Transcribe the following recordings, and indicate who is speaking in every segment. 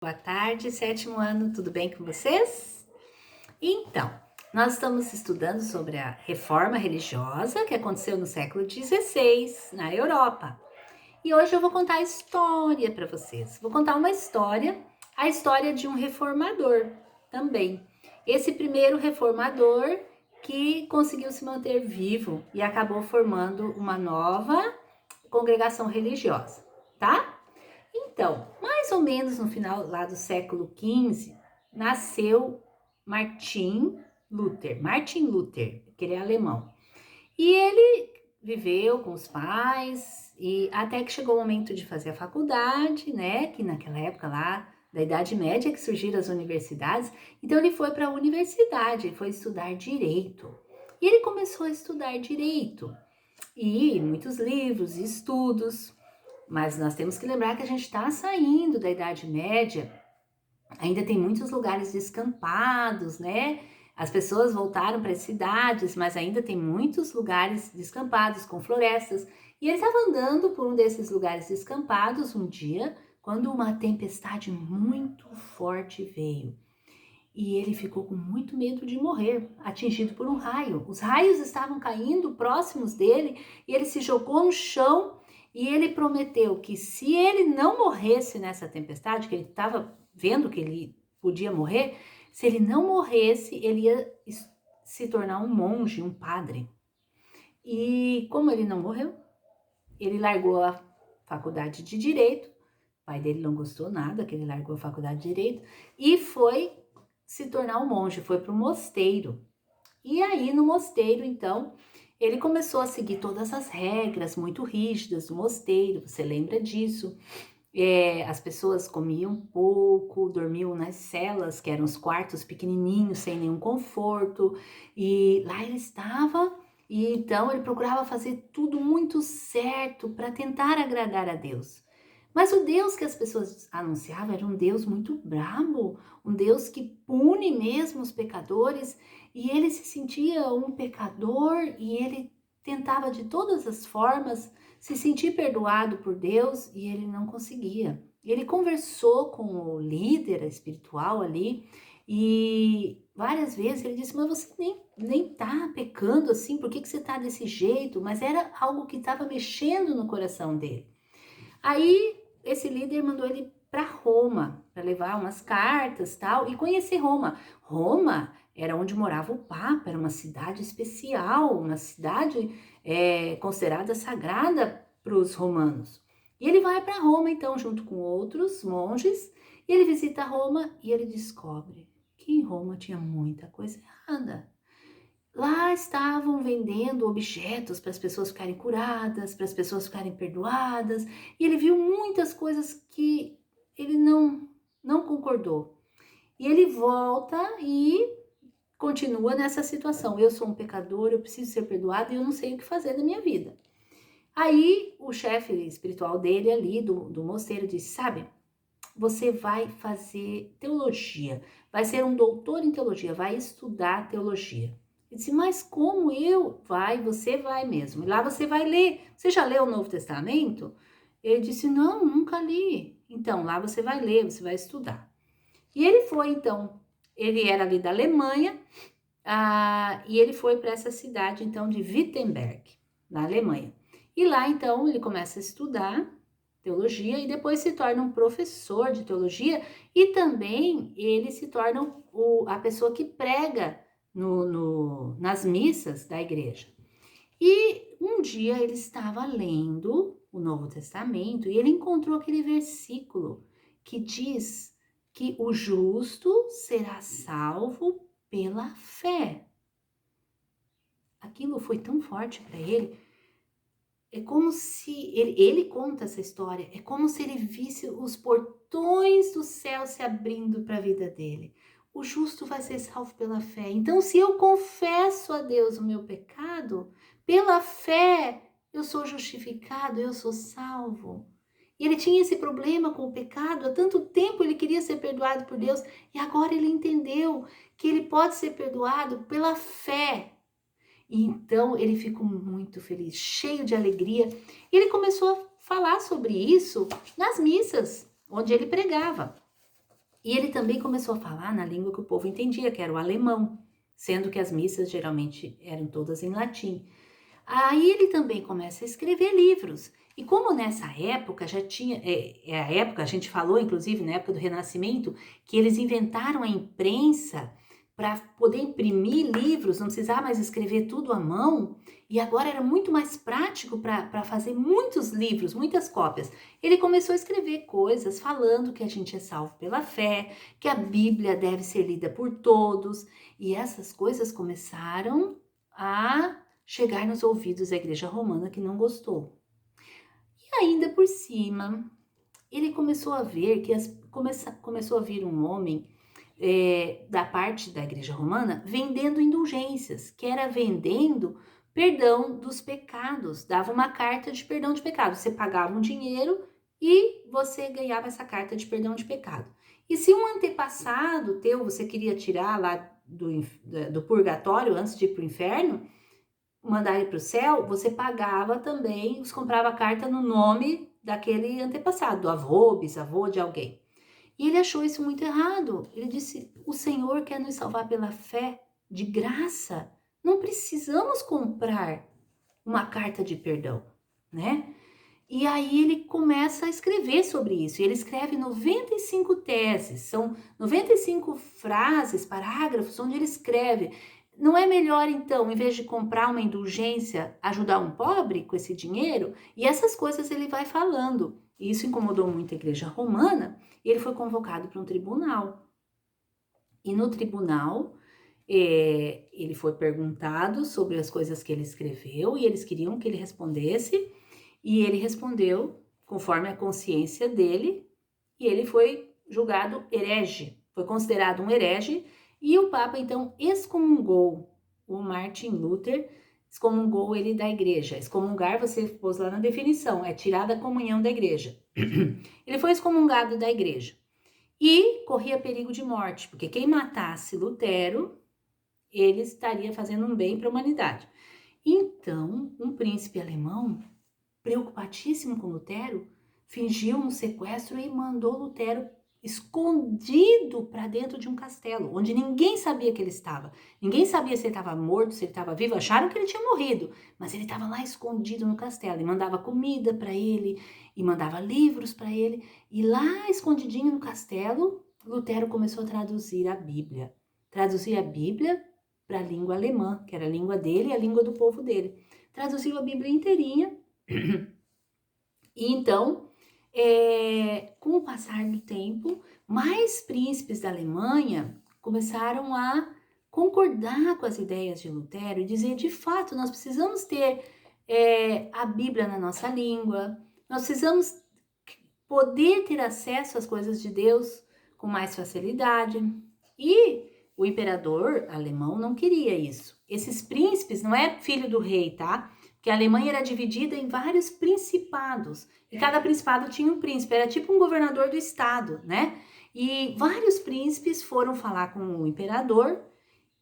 Speaker 1: Boa tarde, sétimo ano, tudo bem com vocês? Então, nós estamos estudando sobre a reforma religiosa que aconteceu no século XVI na Europa. E hoje eu vou contar a história para vocês. Vou contar uma história, a história de um reformador também. Esse primeiro reformador que conseguiu se manter vivo e acabou formando uma nova congregação religiosa, tá? Então, mais ou menos no final lá do século XV, nasceu Martin Luther, que ele é alemão. E ele viveu com os pais e até que chegou o momento de fazer a faculdade, né? Que naquela época lá da Idade Média que surgiram as universidades. Então ele foi para a universidade, foi estudar direito. E ele começou a estudar direito e muitos livros e estudos. Mas nós temos que lembrar que a gente está saindo da Idade Média, ainda tem muitos lugares descampados, né? As pessoas voltaram para as cidades, mas ainda tem muitos lugares descampados, com florestas. E ele estava andando por um desses lugares descampados um dia, quando uma tempestade muito forte veio. E ele ficou com muito medo de morrer, atingido por um raio. Os raios estavam caindo próximos dele e ele se jogou no chão e ele prometeu que se ele não morresse nessa tempestade, que ele estava vendo que ele podia morrer, se ele não morresse, ele ia se tornar um monge, um padre. E como ele não morreu, ele largou a faculdade de Direito, o pai dele não gostou nada, que ele largou a faculdade de Direito, e foi se tornar um monge, foi para o mosteiro. E aí no mosteiro, então, ele começou a seguir todas as regras muito rígidas do mosteiro, você lembra disso? As pessoas comiam pouco, dormiam nas celas, que eram os quartos pequenininhos, sem nenhum conforto, e lá ele estava, e então ele procurava fazer tudo muito certo para tentar agradar a Deus. Mas o Deus que as pessoas anunciavam era um Deus muito brabo, um Deus que pune mesmo os pecadores, e ele se sentia um pecador e ele tentava de todas as formas se sentir perdoado por Deus e ele não conseguia. Ele conversou com o líder espiritual ali e várias vezes ele disse, mas você nem tá pecando assim, por que você tá desse jeito? Mas era algo que estava mexendo no coração dele. Aí esse líder mandou ele para Roma, para levar umas cartas tal, e conhecer Roma. Roma era onde morava o Papa, era uma cidade especial, uma cidade considerada sagrada para os romanos. E ele vai para Roma, então, junto com outros monges, e ele visita Roma e ele descobre que em Roma tinha muita coisa errada. Lá estavam vendendo objetos para as pessoas ficarem curadas, para as pessoas ficarem perdoadas, e ele viu muitas coisas que ele não concordou. E ele volta e continua nessa situação. Eu sou um pecador, eu preciso ser perdoado e eu não sei o que fazer da minha vida. Aí o chefe espiritual dele ali, do mosteiro, disse, sabe, você vai fazer teologia, vai ser um doutor em teologia, vai estudar teologia. Ele disse, mas como eu? Você vai mesmo. E lá você vai ler. Você já leu o Novo Testamento? Ele disse, não, nunca li. Então, lá você vai ler, você vai estudar. E ele foi, então, ele era ali da Alemanha, e ele foi para essa cidade, então, de Wittenberg, na Alemanha. E lá, então, ele começa a estudar teologia e depois se torna um professor de teologia e também ele se torna a pessoa que prega nas missas da igreja. E um dia ele estava lendo o Novo Testamento e ele encontrou aquele versículo que diz que o justo será salvo pela fé. Aquilo foi tão forte para ele. É como se, ele conta essa história, é como se ele visse os portões do céu se abrindo para a vida dele. O justo vai ser salvo pela fé. Então, se eu confesso a Deus o meu pecado, pela fé eu sou justificado, eu sou salvo. E ele tinha esse problema com o pecado, há tanto tempo ele queria ser perdoado por Deus, e agora ele entendeu que ele pode ser perdoado pela fé. E então ele ficou muito feliz, cheio de alegria. E ele começou a falar sobre isso nas missas, onde ele pregava. E ele também começou a falar na língua que o povo entendia, que era o alemão, sendo que as missas geralmente eram todas em latim. Aí ele também começa a escrever livros. E como nessa época já tinha, a época, a gente falou inclusive na época do Renascimento, que eles inventaram a imprensa para poder imprimir livros, não precisava mais escrever tudo à mão, e agora era muito mais prático para fazer muitos livros, muitas cópias. Ele começou a escrever coisas falando que a gente é salvo pela fé, que a Bíblia deve ser lida por todos, e essas coisas começaram a chegar nos ouvidos da Igreja Romana, que não gostou. E ainda por cima, ele começou a ver que começou a vir um homem da parte da Igreja Romana vendendo indulgências, que era vendendo perdão dos pecados, dava uma carta de perdão de pecado. Você pagava um dinheiro e você ganhava essa carta de perdão de pecado. E se um antepassado teu você queria tirar lá do purgatório antes de ir para o inferno, mandar ele para o céu, você pagava também, você comprava a carta no nome daquele antepassado, do avô, bisavô, de alguém. E ele achou isso muito errado. Ele disse: o Senhor quer nos salvar pela fé, de graça. Não precisamos comprar uma carta de perdão, né? E aí ele começa a escrever sobre isso. E ele escreve 95 teses, são 95 frases, parágrafos, onde ele escreve. Não é melhor, então, em vez de comprar uma indulgência, ajudar um pobre com esse dinheiro? E essas coisas ele vai falando. E isso incomodou muito a Igreja Romana, e ele foi convocado para um tribunal. E no tribunal, ele foi perguntado sobre as coisas que ele escreveu, e eles queriam que ele respondesse, e ele respondeu conforme a consciência dele, e ele foi julgado herege, foi considerado um herege, e o Papa então excomungou o Martin Luther, excomungou ele da igreja. Excomungar, você pôs lá na definição, é tirar da comunhão da igreja. Ele foi excomungado da igreja e corria perigo de morte, porque quem matasse Lutero, ele estaria fazendo um bem para a humanidade. Então, um príncipe alemão, preocupadíssimo com Lutero, fingiu um sequestro e mandou Lutero escondido para dentro de um castelo, onde ninguém sabia que ele estava. Ninguém sabia se ele estava morto, se ele estava vivo. Acharam que ele tinha morrido, mas ele estava lá escondido no castelo e mandava comida para ele e mandava livros para ele. E lá, escondidinho no castelo, Lutero começou a traduzir a Bíblia. Traduzir a Bíblia para a língua alemã, que era a língua dele e a língua do povo dele. Traduziu a Bíblia inteirinha. E então, com o passar do tempo, mais príncipes da Alemanha começaram a concordar com as ideias de Lutero e dizer, de fato, nós precisamos ter a Bíblia na nossa língua, nós precisamos poder ter acesso às coisas de Deus com mais facilidade. E o imperador alemão não queria isso. Esses príncipes não é filho do rei, tá? Porque a Alemanha era dividida em vários principados, e cada principado tinha um príncipe, era tipo um governador do estado, né? E vários príncipes foram falar com o imperador,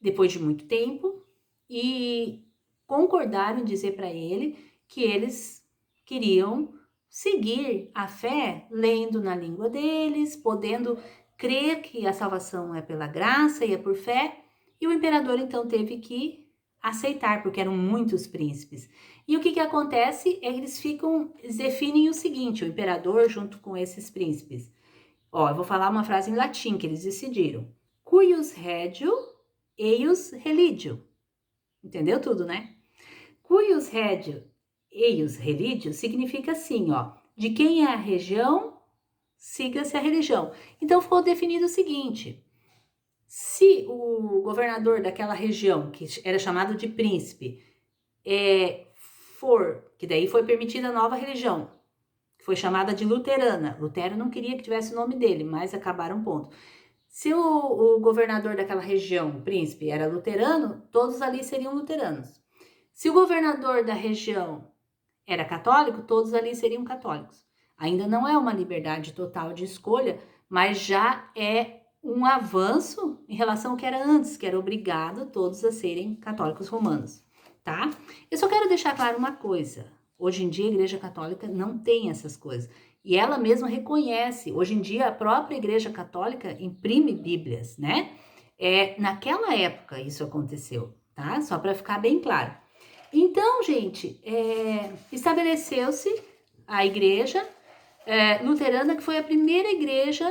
Speaker 1: depois de muito tempo, e concordaram em dizer para ele que eles queriam seguir a fé lendo na língua deles, podendo crer que a salvação é pela graça e é por fé, e o imperador então teve que aceitar, porque eram muitos príncipes. E o que acontece é que eles definem o seguinte, o imperador junto com esses príncipes. Ó, eu vou falar uma frase em latim que eles decidiram. Cuius regio, eius religio. Entendeu tudo, né? Cuius regio, eius religio significa assim, ó. De quem é a região, siga-se a religião. Então ficou definido o seguinte: se o governador daquela região, que era chamado de príncipe, que daí foi permitida a nova religião, que foi chamada de luterana. Lutero não queria que tivesse o nome dele, mas acabaram pondo. Se o governador daquela região, o príncipe, era luterano, todos ali seriam luteranos. Se o governador da região era católico, todos ali seriam católicos. Ainda não é uma liberdade total de escolha, mas já é um avanço em relação ao que era antes, que era obrigado todos a serem católicos romanos, tá? Eu só quero deixar claro uma coisa. Hoje em dia a Igreja Católica não tem essas coisas. E ela mesma reconhece. Hoje em dia, a própria Igreja Católica imprime Bíblias, né? Naquela época isso aconteceu, tá? Só para ficar bem claro. Então, gente, estabeleceu-se a igreja luterana, que foi a primeira igreja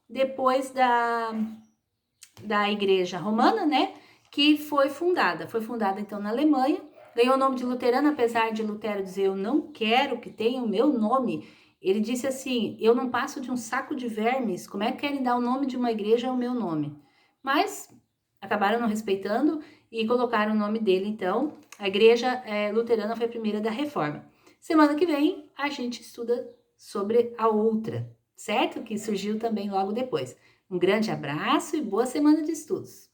Speaker 1: depois da igreja romana, né? Que foi fundada. Foi fundada, então, na Alemanha. Ganhou o nome de luterana, apesar de Lutero dizer, eu não quero que tenha o meu nome. Ele disse assim, eu não passo de um saco de vermes, como é que querem dar o nome de uma igreja ao meu nome? Mas acabaram não respeitando e colocaram o nome dele, então. A igreja luterana foi a primeira da reforma. Semana que vem, a gente estuda sobre a outra, certo? Que surgiu também logo depois. Um grande abraço e boa semana de estudos!